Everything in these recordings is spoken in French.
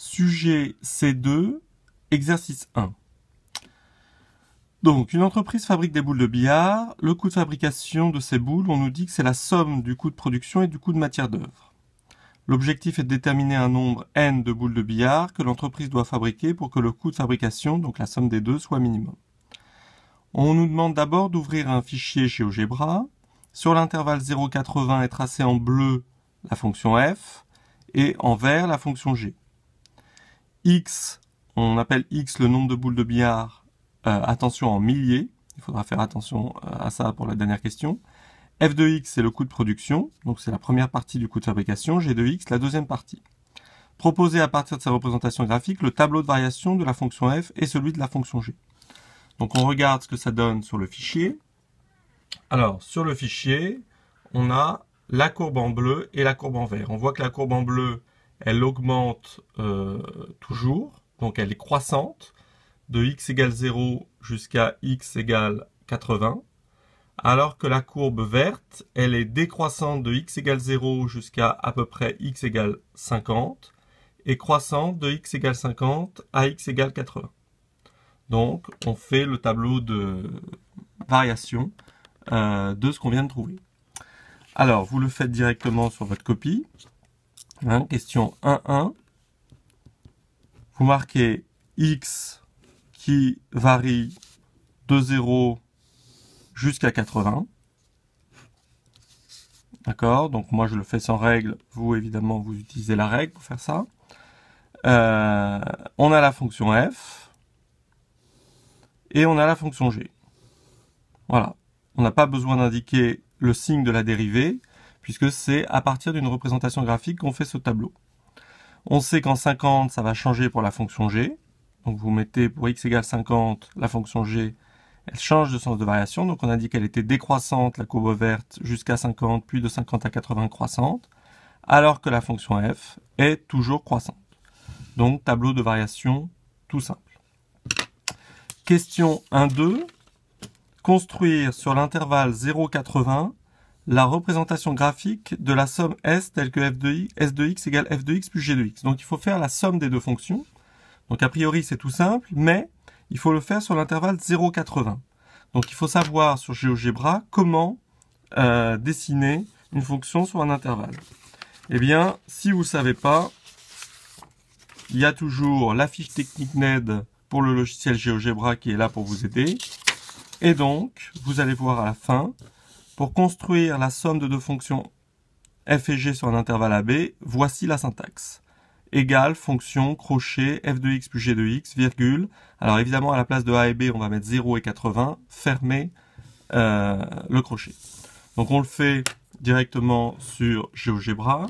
Sujet C2, exercice 1. Donc, une entreprise fabrique des boules de billard. Le coût de fabrication de ces boules, on nous dit que c'est la somme du coût de production et du coût de matière d'œuvre. L'objectif est de déterminer un nombre n de boules de billard que l'entreprise doit fabriquer pour que le coût de fabrication, donc la somme des deux, soit minimum. On nous demande d'abord d'ouvrir un fichier GeoGebra. Sur l'intervalle 0,80 est tracée en bleu la fonction f et en vert la fonction g. X, on appelle x le nombre de boules de billard, attention en milliers, il faudra faire attention à ça pour la dernière question. F de x, c'est le coût de production, donc c'est la première partie du coût de fabrication, G de x, la deuxième partie. Proposer à partir de ces représentations graphiques le tableau de variation de la fonction f et celui de la fonction g. Donc on regarde ce que ça donne sur le fichier. Alors, sur le fichier, on a la courbe en bleu et la courbe en vert. On voit que la courbe en bleu, elle augmente toujours, donc elle est croissante, de x égale 0 jusqu'à x égale 80, alors que la courbe verte, elle est décroissante de x égale 0 jusqu'à à peu près x égale 50, et croissante de x égale 50 à x égale 80. Donc, on fait le tableau de variation de ce qu'on vient de trouver. Alors, vous le faites directement sur votre copie. Question 1.1. Vous marquez x qui varie de 0 jusqu'à 80. D'accord? Donc moi je le fais sans règle. Vous évidemment vous utilisez la règle pour faire ça. On a la fonction f. Et on a la fonction g. Voilà. On n'a pas besoin d'indiquer le signe de la dérivée, puisque c'est à partir d'une représentation graphique qu'on fait ce tableau. On sait qu'en 50, ça va changer pour la fonction g. Donc vous mettez pour x égale 50, la fonction g, elle change de sens de variation. Donc on a dit qu'elle était décroissante, la courbe verte, jusqu'à 50, puis de 50 à 80 croissante, alors que la fonction f est toujours croissante. Donc tableau de variation tout simple. Question 1.2. Construire sur l'intervalle 0,80 la représentation graphique de la somme S telle que S de x égale f de x plus g de x. Donc il faut faire la somme des deux fonctions. Donc a priori c'est tout simple, mais il faut le faire sur l'intervalle 0,80. Donc il faut savoir sur GeoGebra comment dessiner une fonction sur un intervalle. Eh bien, si vous ne savez pas, il y a toujours la fiche technique NED pour le logiciel GeoGebra qui est là pour vous aider. Et donc, vous allez voir à la fin, pour construire la somme de deux fonctions f et g sur un intervalle AB, voici la syntaxe. Égale fonction crochet f de x plus g de x, virgule. Alors évidemment, à la place de a et b, on va mettre 0 et 80, fermer le crochet. Donc on le fait directement sur GeoGebra.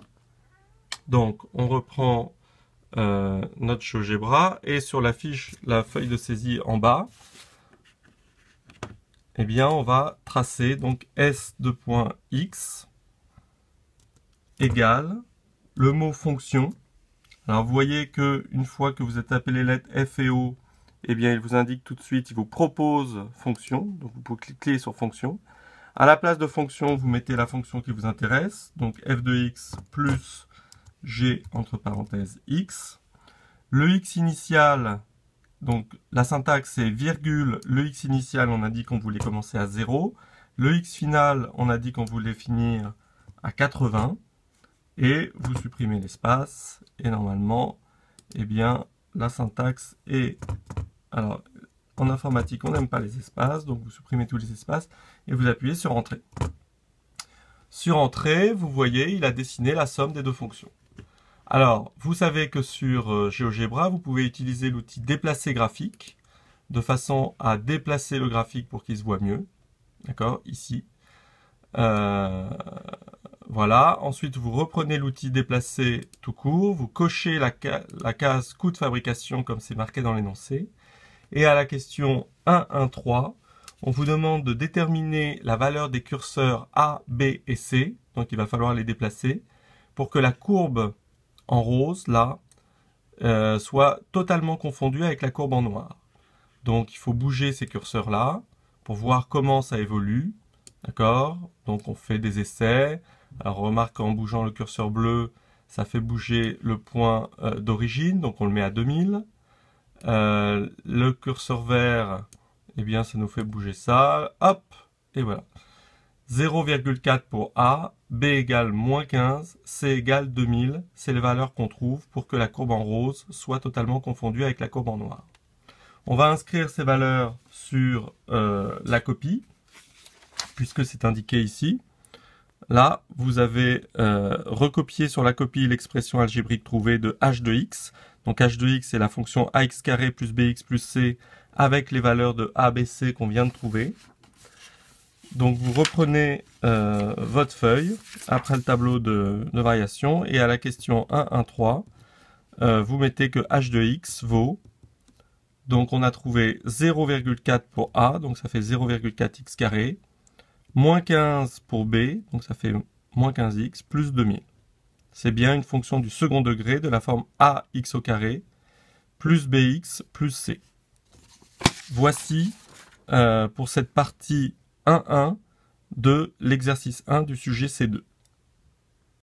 Donc on reprend notre GeoGebra et sur la fiche, la feuille de saisie en bas, eh bien, on va tracer donc S2.x égale le mot fonction. Alors, vous voyez que une fois que vous avez tapé les lettres F et O, eh bien, il vous indique tout de suite, il vous propose fonction. Donc, vous pouvez cliquer sur fonction. À la place de fonction, vous mettez la fonction qui vous intéresse. Donc, f de x plus g entre parenthèses x. Le x initial, donc la syntaxe c'est virgule, le x initial on a dit qu'on voulait commencer à 0, le x final on a dit qu'on voulait finir à 80, et vous supprimez l'espace, et normalement, eh bien, la syntaxe est... Alors, en informatique on n'aime pas les espaces, donc vous supprimez tous les espaces, et vous appuyez sur Entrée. Sur Entrée, vous voyez, il a dessiné la somme des deux fonctions. Alors, vous savez que sur GeoGebra, vous pouvez utiliser l'outil déplacer graphique de façon à déplacer le graphique pour qu'il se voit mieux. D'accord, ici. Voilà. Ensuite, vous reprenez l'outil déplacer tout court. Vous cochez la case coût de fabrication comme c'est marqué dans l'énoncé. Et à la question 1.1.3, on vous demande de déterminer la valeur des curseurs A, B et C. Donc, il va falloir les déplacer pour que la courbe en rose, là, soit totalement confondu avec la courbe en noir. Donc, il faut bouger ces curseurs-là pour voir comment ça évolue. D'accord? Donc, on fait des essais. Alors, remarque qu'en bougeant le curseur bleu, ça fait bouger le point d'origine, donc on le met à 2000. Le curseur vert, eh bien ça nous fait bouger ça, hop, et voilà. 0,4 pour A, B égale moins 15, C égale 2000, c'est les valeurs qu'on trouve pour que la courbe en rose soit totalement confondue avec la courbe en noir. On va inscrire ces valeurs sur la copie, puisque c'est indiqué ici. Là, vous avez recopié sur la copie l'expression algébrique trouvée de h de x. Donc h de x, c'est la fonction ax carré plus bx plus c avec les valeurs de a, b, c qu'on vient de trouver. Donc vous reprenez votre feuille après le tableau de variation et à la question 1.1.3, vous mettez que h de x vaut, donc on a trouvé 0,4 pour a, donc ça fait 0,4 x carré, moins 15 pour b, donc ça fait moins 15x, plus 2000. C'est bien une fonction du second degré de la forme ax au carré, plus bx, plus c. Voici pour cette partie 1.1 de l'exercice 1 du sujet C2.